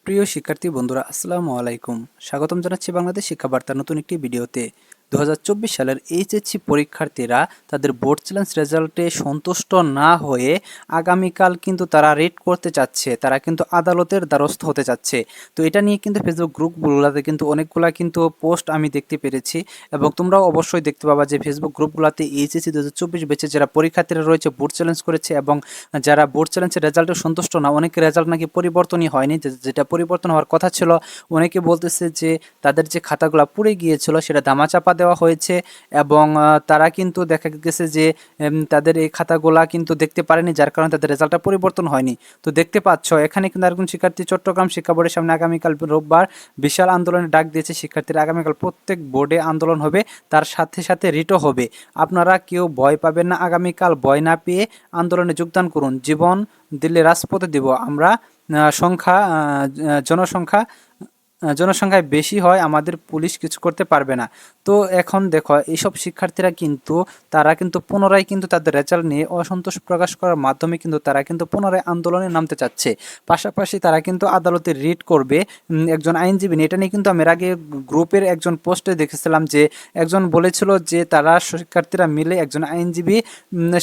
প্রিয় শিক্ষার্থী বন্ধুরা আসসালামু আলাইকুম। স্বাগতম জানাচ্ছি বাংলাদেশ শিক্ষা বার্তার নতুন একটি ভিডিওতে। 2024 সালের এইচএসসি পরীক্ষার্থীরা তাদের বোর্ড চ্যালেঞ্জ রেজাল্টে সন্তুষ্ট না হয়ে আগামীকাল কিন্তু তারা রিট করতে চাচ্ছে, তারা কিন্তু আদালতের দ্বারস্থ হতে চাচ্ছে। তো এটা নিয়ে কিন্তু ফেসবুক গ্রুপগুলোতে কিন্তু অনেকগুলা কিন্তু পোস্ট আমি দেখতে পেরেছি, এবং তোমরাও অবশ্যই দেখতে পাবা যে ফেসবুক গ্রুপগুলোতে এইচএসসি 2024 ব্যাচে যারা পরীক্ষার্থীরা রয়েছে বোর্ড চ্যালেঞ্জ করেছে, এবং যারা বোর্ড চ্যালেঞ্জের রেজাল্টে সন্তুষ্ট না, অনেকের রেজাল্ট নাকি পরিবর্তনই হয়নি, যেটা পরিবর্তন হওয়ার কথা ছিল। অনেকে বলতেছে যে তাদের যে খাতাগুলো পুড়ে গিয়েছিল সেটা ধামাচাপা দেওয়া হয়েছে, এবং তারা কিন্তু দেখা গেছে যে তাদের এই খাতাগুলা কিন্তু দেখতে পারেনি, যার কারণে তাদের রেজাল্টটা পরিবর্তন হয়নি। তো দেখতে পাচ্ছ এখানে কিন্তু আরেকজন শিক্ষার্থী চট্টগ্রাম শিক্ষা বোর্ডের সামনে আগামীকাল রোববার বিশাল আন্দোলনের ডাক দিয়েছে শিক্ষার্থীরা। আগামীকাল প্রত্যেক বোর্ডে আন্দোলন হবে, তার সাথে সাথে রিটও হবে। আপনারা কেউ ভয় পাবেন না, আগামীকাল ভয় না পেয়ে আন্দোলনে যোগদান করুন। জীবন দিলে রাজপথে দিব আমরা। সংখ্যা জনসংখ্যায় বেশি হয়, আমাদের পুলিশ কিছু করতে পারবে না। তো এখন দেখো এইসব শিক্ষার্থীরা কিন্তু তারা কিন্তু পুনরায় কিন্তু তাদের রেজাল্ট নিয়ে অসন্তোষ প্রকাশ করার মাধ্যমে কিন্তু তারা কিন্তু পুনরায় আন্দোলনে নামতে চাচ্ছে। পাশাপাশি তারা কিন্তু আদালতে রিট করবে একজন আইনজীবী নিয়ে। এটা নিয়ে কিন্তু আমি এর আগে গ্রুপের একজন পোস্টে দেখেছিলাম যে একজন বলেছিল যে তারা শিক্ষার্থীরা মিলে একজন আইনজীবী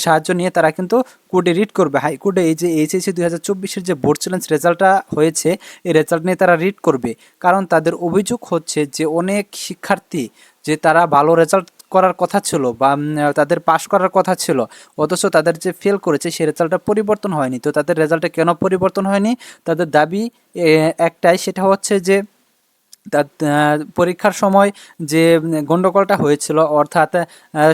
সাহায্য নিয়ে তারা কিন্তু কোর্টে রিট করবে, হাইকোর্টে। এই যে এইচএসসি 2024-এর যে বোর্ড চ্যালেঞ্জ রেজাল্টটা হয়েছে, এই রেজাল্ট নিয়ে তারা রিট করবে। কারণ তাদের অভিযোগ হচ্ছে যে অনেক শিক্ষার্থী যে তারা ভালো রেজাল্ট করার কথা ছিল বা তাদের পাশ করার কথা ছিল, অথচ তাদের যে ফেল করেছে সেই রেজাল্টটা পরিবর্তন হয়নি। তো তাদের রেজাল্টটা কেন পরিবর্তন হয়নি? তাদের দাবি একটাই, সেটা হচ্ছে যে পরীক্ষার সময় যে গণ্ডগোলটা হয়েছিল, অর্থাৎ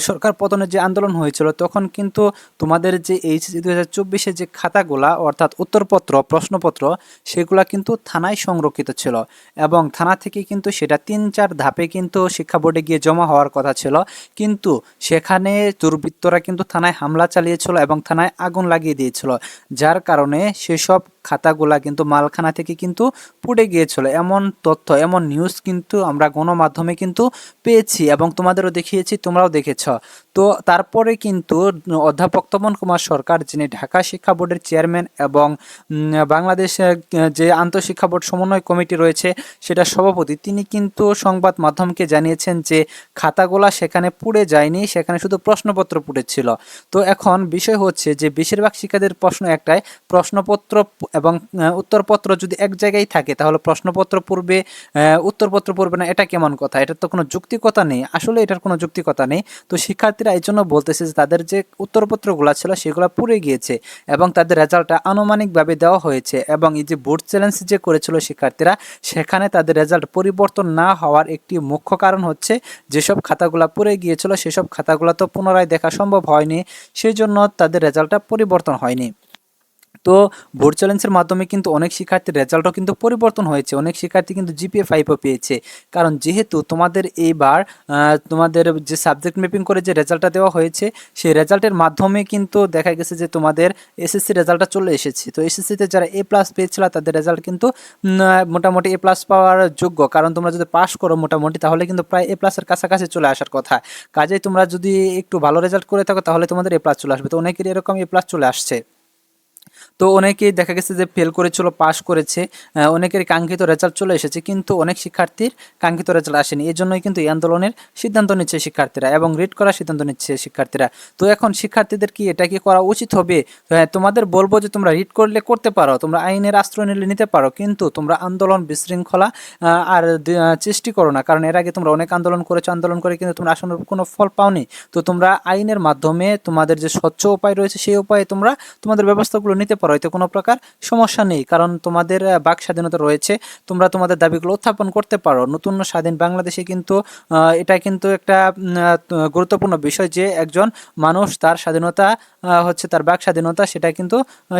সরকার পতনের যে আন্দোলন হয়েছিল, তখন কিন্তু তোমাদের যে এইচএসসি 2024-এ যে খাতাগুলা, অর্থাৎ উত্তরপত্র প্রশ্নপত্র, সেগুলা কিন্তু থানায় সংরক্ষিত ছিল, এবং থানা থেকে কিন্তু সেটা 3-4 ধাপে কিন্তু শিক্ষা বোর্ডে গিয়ে জমা হওয়ার কথা ছিল। কিন্তু সেখানে দুর্বৃত্তরা কিন্তু থানায় হামলা চালিয়েছিল এবং থানায় আগুন লাগিয়ে দিয়েছিল, যার কারণে সেসব খাতাগুলা কিন্তু মালখানা থেকে কিন্তু পুড়ে গিয়েছিল। এমন তথ্য, এমন নিউজ কিন্তু আমরা গণমাধ্যমে কিন্তু পেয়েছি এবং তোমাদেরও দেখিয়েছি, তোমরাও দেখেছ। তো তারপরে কিন্তু অধ্যাপক তপন কুমার সরকার, যিনি ঢাকা শিক্ষা বোর্ডের চেয়ারম্যান এবং বাংলাদেশের যে আন্তঃশিক্ষা বোর্ড সমন্বয় কমিটি রয়েছে সেটা সভাপতি, তিনি কিন্তু সংবাদ মাধ্যমকে জানিয়েছেন যে খাতাগুলা সেখানে পুড়ে যায়নি, সেখানে শুধু প্রশ্নপত্র পুড়েছিল। তো এখন বিষয় হচ্ছে যে বেশিরভাগ শিক্ষার্থীদের প্রশ্ন একটাই, প্রশ্নপত্র এবং উত্তরপত্র যদি এক জায়গায় থাকে তাহলে প্রশ্নপত্র পড়বে, উত্তরপত্র পড়বে না। এটা কেমন কথা? এটার তো কোনো যৌক্তিকতা নেই, আসলে এটার কোনো যৌক্তিকতা নেই। তো শিক্ষার্থীরা এই জন্য বলতেছে যে তাদের যে উত্তরপত্রগুলো ছিল সেগুলো পুড়ে গিয়েছে, এবং তাদের রেজাল্টটা আনুমানিকভাবে দেওয়া হয়েছে, এবং এই যে বোর্ড চ্যালেঞ্জ যে করেছিল শিক্ষার্থীরা, সেখানে তাদের রেজাল্ট পরিবর্তন না হওয়ার একটি মুখ্য কারণ হচ্ছে যেসব খাতাগুলো পুড়ে গিয়েছিল সেসব খাতাগুলো তো পুনরায় দেখা সম্ভব হয়নি, সেই জন্য তাদের রেজাল্টটা পরিবর্তন হয়নি। তো বোর্ড চ্যালেঞ্জের মাধ্যমে কিন্তু অনেক শিক্ষার্থীর রেজাল্টও কিন্তু পরিবর্তন হয়েছে, অনেক শিক্ষার্থী কিন্তু জিপিএ 5ও পেয়েছে। কারণ যেহেতু তোমাদের এইবার তোমাদের যে সাবজেক্ট ম্যাপিং করে যে রেজাল্টটা দেওয়া হয়েছে, সেই রেজাল্টের মাধ্যমে কিন্তু দেখা গেছে যে তোমাদের এসএসসি রেজাল্টটা চলে এসেছে। তো এসএসসিতে যারা এ প্লাস পেয়েছিল তাদের রেজাল্ট কিন্তু মোটামুটি এ প্লাস পাওয়ার যোগ্য, কারণ তোমরা যদি পাস করো মোটামুটি তাহলে কিন্তু প্রায় এ প্লাসের কাছাকাছি চলে আসার কথা। কাজেই তোমরা যদি একটু ভালো রেজাল্ট করে থাকো তাহলে তোমাদের এ প্লাস চলে আসবে। তো অনেকেরই এরকম এ প্লাস চলে আসছে। তো অনেকেই দেখা গেছে যে ফেল করেছিল, পাস করেছে, অনেকের কাঙ্ক্ষিত রেজাল্ট চলে এসেছে, কিন্তু অনেক শিক্ষার্থীর কাঙ্ক্ষিত রেজাল্ট আসেনি। এই জন্যই কিন্তু এই আন্দোলনের সিদ্ধান্ত নিচ্ছে শিক্ষার্থীরা এবং রিট করার সিদ্ধান্ত নিচ্ছে শিক্ষার্থীরা। তো এখন শিক্ষার্থীদের কি এটা কি করা উচিত হবে? তোমাদের বলবো যে তোমরা রিট করলে করতে পারো, তোমরা আইনের আশ্রয় নিলে নিতে পারো, কিন্তু তোমরা আন্দোলন বিশৃঙ্খলা আর সৃষ্টি করো না। কারণ এর আগে তোমরা অনেক আন্দোলন করেছো, আন্দোলন করে কিন্তু তোমরা আসলে কোনো ফল পাওনি। তো তোমরা আইনের মাধ্যমে তোমাদের যে স্বচ্ছ উপায় রয়েছে সেই উপায়ে তোমরা তোমাদের ব্যবস্থাগুলো নিতে পারো, এতে কোনো প্রকার সমস্যা নেই। কারণ তোমাদের বাক স্বাধীনতা রয়েছে, তোমরা তোমাদের দাবিগুলো উত্থাপন করতে পারো। নতুন স্বাধীন বাংলাদেশে কিন্তু এটা কিন্তু একটা গুরুত্বপূর্ণ বিষয় যে একজন মানুষ তার স্বাধীনতা হচ্ছে তার বাক স্বাধীনতা, সেটা কিন্তু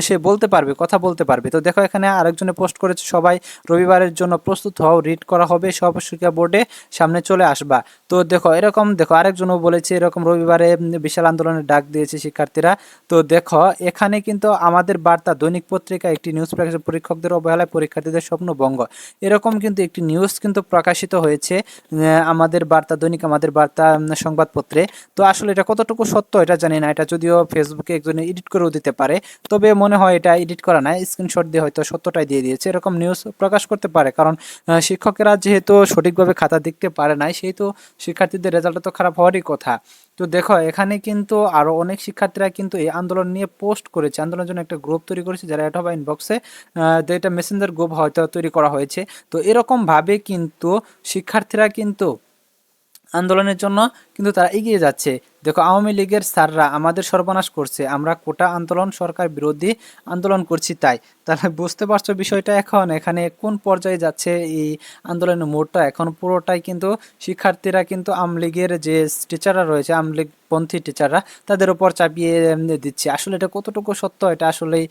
সে বলতে পারবে, কথা বলতে পারবে। তো দেখো এখানে আরেকজনে পোস্ট করেছে, সবাই রবিবারের জন্য প্রস্তুত হও, রিট করা হবে, সব শিক্ষা বোর্ডে সামনে চলে আসবা। তো দেখো এরকম, দেখো আরেকজনও বলেছে এরকম রবিবারে বিশাল আন্দোলনের ডাক দিয়েছে শিক্ষার্থীরা। তো দেখো এখানে কিন্তু আমাদের বার্তা দৈনিক পত্রিকা একটি নিউজ প্রকাশিত, পরীক্ষকদের অবহেলায় পরীক্ষার্থীদের স্বপ্নভঙ্গ, এরকম কিন্তু একটি নিউজ কিন্তু প্রকাশিত হয়েছে আমাদের বার্তা দৈনিক, আমাদের বার্তা সংবাদপত্রে। তো আসলে এটা কতটুকু সত্য এটা জানি না, এটা যদিও ফেসবুক ফেসবুকে একজনে এডিট করেও দিতে পারে, তবে মনে হয় এটা এডিট করা নাই, স্ক্রিনশট দিয়ে হয়তো সত্যটাই দিয়ে দিয়েছে, এরকম নিউজ প্রকাশ করতে পারে। কারণ শিক্ষকেরা যেহেতু সঠিকভাবে খাতা দেখতে পারে নাই, সেহেতু শিক্ষার্থীদের রেজাল্ট তো খারাপ হওয়ারই কথা। তো দেখো এখানে কিন্তু আরো অনেক শিক্ষার্থীরা কিন্তু এই আন্দোলন নিয়ে পোস্ট করেছে, আন্দোলনের জন্য একটা গ্রুপ তৈরি করেছে, যারা এটা বা ইনবক্সে এটা মেসেঞ্জার গ্রুপ হয়তো তৈরি করা হয়েছে। তো এরকম ভাবে কিন্তু শিক্ষার্থীরা কিন্তু আন্দোলনের জন্য কিন্তু তারা এগিয়ে যাচ্ছে। দেখো আওয়ামী লীগের স্যাররা আমাদের সর্বনাশ করছে, আমরা কোটা আন্দোলন সরকার বিরোধী আন্দোলন করছি, তাহলে বুঝতে পারছো বিষয়টা এখন এখানে কোন পর্যায়ে যাচ্ছে এই আন্দোলনের মোড়টা। এখন পুরোটাই কিন্তু শিক্ষার্থীরা কিন্তু আওয়ামী লীগের যে টিচাররা রয়েছে, আওয়ামী লীগ পন্থী টিচাররা, তাদের উপর চাপিয়ে দিচ্ছে। আসলে এটা কতটুকু সত্য এটা আসলেই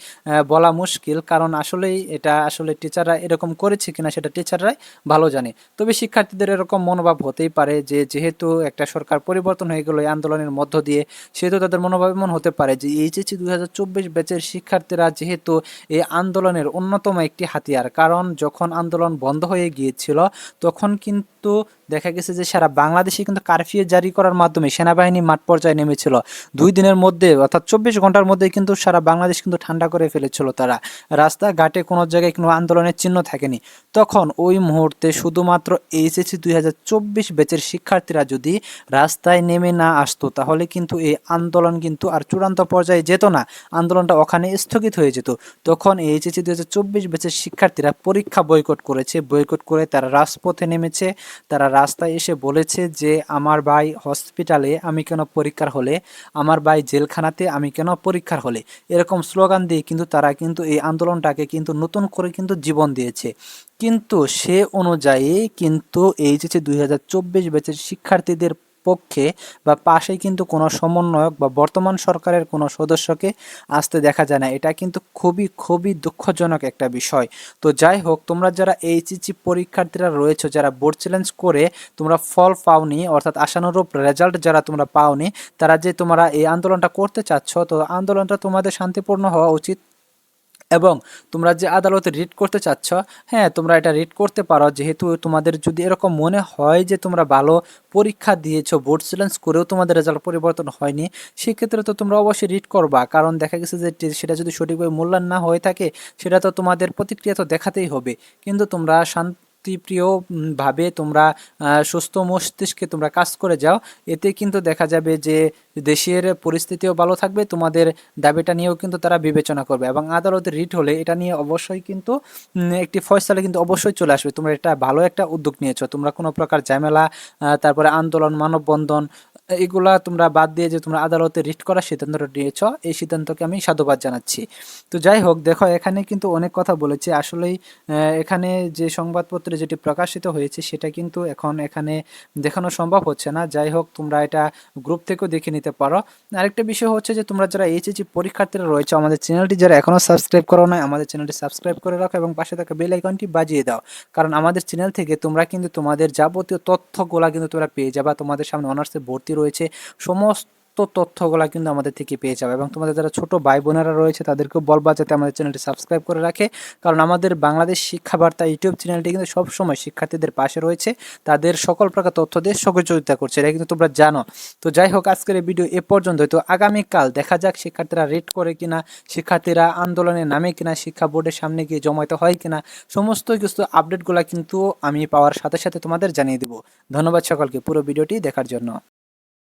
বলা মুশকিল, কারণ আসলেই এটা আসলে টিচাররা এরকম করেছে কিনা সেটা টিচাররাই ভালো জানে। তবে শিক্ষার্থীদের এরকম মনোভাব হতেই পারে যে যেহেতু একটা সরকার পরিবর্তন হয়ে গেল এই আন্দোলনের মধ্য দিয়ে, সেহেতু তাদের মনোভাব এমন হতে পারে যে এইচএসসি 2024 ব্যাচের শিক্ষার্থীরা যেহেতু এই আন্দোলনের অন্যতম একটি হাতিয়ার। কারণ যখন আন্দোলন বন্ধ হয়ে গিয়েছিল তখন কিন্তু দেখা গেছে যে সারা বাংলাদেশে কিন্তু কারফিউ জারি করার মাধ্যমে সেনাবাহিনী মাঠ পর্যায়ে নেমেছিল। 2 দিনের মধ্যে অর্থাৎ 24 ঘন্টার মধ্যে কিন্তু সারা বাংলাদেশ কিন্তু ঠান্ডা করে ফেলেছিল তারা। রাস্তাঘাটে কোনো জায়গায় কোনো আন্দোলনের চিহ্ন থাকেনি। তখন ওই মুহূর্তে শুধুমাত্র এইচএসসি 2024 ব্যাচের শিক্ষার্থীরা যদি রাস্তায় নেমে না আসতো, তাহলে কিন্তু এই আন্দোলন কিন্তু আর চূড়ান্ত পর্যায়ে যেত না, আন্দোলনটা ওখানে স্থগিত হয়ে যেত। তখন এইচএসসি 2024 ব্যাচের শিক্ষার্থীরা পরীক্ষা বয়কট করেছে, বয়কট করে তারা রাজপথে নেমেছে। তারা রাস্তায় এসে বলেছে যে আমার ভাই হসপিটালে, আমি কেন পরীক্ষার হলে, আমার ভাই জেলখানাতে, আমি কেন পরীক্ষার হলে, এরকম স্লোগান দিয়ে কিন্তু তারা কিন্তু এই আন্দোলনটাকে কিন্তু নতুন করে কিন্তু জীবন দিয়েছে। কিন্তু সে অনুযায়ী কিন্তু এইচএসসি 2024 ব্যাচের শিক্ষার্থীদের পক্ষে বা পাশেই কিন্তু কোনো সমন্বয়ক বা বর্তমান সরকারের কোনো সদস্যকে আসতে দেখা যায় না। এটা কিন্তু খুবই খুবই দুঃখজনক একটা বিষয়। তো যাই হোক, তোমরা যারা এইচএসসি পরীক্ষার্থীরা রয়েছে, যারা বোর্ড চ্যালেঞ্জ করে তোমরা ফল পাওনি, অর্থাৎ আশানুরূপ রেজাল্ট যারা তোমরা পাওনি, তারা যে তোমরা এই আন্দোলনটা করতে চাচ্ছ, তো আন্দোলনটা তোমাদের শান্তিপূর্ণ হওয়া উচিত। এবং তোমরা যে আদালতে রিট করতে চাচ্ছ, হ্যাঁ তোমরা এটা রিট করতে পারো, যেহেতু তোমাদের যদি এরকম মনে হয় যে তোমরা ভালো পরীক্ষা দিয়েছো, বোর্ড চ্যালেঞ্জ করেও তোমাদের রেজাল্ট পরিবর্তন হয়নি, সেক্ষেত্রে তো তোমরা অবশ্যই রিট করবা। কারণ দেখা গেছে যে সেটা যদি সঠিকভাবে মূল্যায়ন না হয়ে থাকে, সেটা তো তোমাদের প্রতিক্রিয়া তো দেখাতেই হবে। কিন্তু তোমরা শান্তিপ্রিয় ভাবে তোমরা সুস্থ মস্তিষ্কে তোমরা কাজ করে যাও, এতে কিন্তু দেখা যাবে যে দেশের পরিস্থিতিও ভালো থাকবে, তোমাদের দাবিটা নিয়েও কিন্তু তারা বিবেচনা করবে, এবং আদালতে রিট হলে এটা নিয়ে অবশ্যই কিন্তু একটি ফয়সালা কিন্তু অবশ্যই চলে আসবে। তোমরা এটা ভালো একটা উদ্যোগ নিয়েছো, তোমরা কোনো প্রকার ঝামেলা, তারপরে আন্দোলন, মানববন্ধন, এগুলা তোমরা বাদ দিয়ে যে তোমরা আদালতে রিট করার সিদ্ধান্তটা নিয়েছ, এই সিদ্ধান্তকে আমি সাধুবাদ জানাচ্ছি। তো যাই হোক, দেখো এখানে কিন্তু অনেক কথা বলেছি আসলেই। এখানে যে সংবাদপত্রে যেটি প্রকাশিত হয়েছে সেটা কিন্তু এখন এখানে দেখানো সম্ভব হচ্ছে না। যাই হোক, তোমরা এটা গ্রুপ থেকেও দেখে নিতে পারো। আরেকটা বিষয় হচ্ছে যে তোমরা যারা এইচএসসি পরীক্ষার্থীরা রয়েছে, আমাদের চ্যানেলটি যারা এখনও সাবস্ক্রাইব করো না, আমাদের চ্যানেলটি সাবস্ক্রাইব করে রাখো এবং পাশে থাকা বেল আইকনটি বাজিয়ে দাও। কারণ আমাদের চ্যানেল থেকে তোমরা কিন্তু তোমাদের যাবতীয় তথ্যগুলা কিন্তু তোমরা পেয়ে যাবা। তোমাদের সামনে অনার্সে ভর্তি রয়েছে, সমস্ত তথ্যগুলা কিন্তু আমাদের থেকে পেয়ে যাবে। এবং তোমাদের যারা ছোট ভাই বোনেরা রয়েছে তাদেরকেও বলবা যাতে আমাদের চ্যানেলটি সাবস্ক্রাইব করে রাখে। কারণ আমাদের বাংলাদেশ শিক্ষা বার্তা ইউটিউব চ্যানেলটি কিন্তু সবসময় শিক্ষার্থীদের পাশে রয়েছে, তাদের সকল প্রকার তথ্য দিয়ে সহযোগিতা করছে, এটা কিন্তু তোমরা জানো। তো যাই হোক, আজকের এই ভিডিও এ পর্যন্ত। তো আগামীকাল দেখা যাক শিক্ষার্থীরা রেড করে কিনা, শিক্ষার্থীরা আন্দোলনে নামে কিনা, শিক্ষা বোর্ডের সামনে গিয়ে জমায়েত হয় কিনা, সমস্ত কিছু আপডেটগুলো কিন্তু আমি পাওয়ার সাথে সাথে তোমাদের জানিয়ে দিব। ধন্যবাদ সকলকে পুরো ভিডিওটি দেখার জন্য।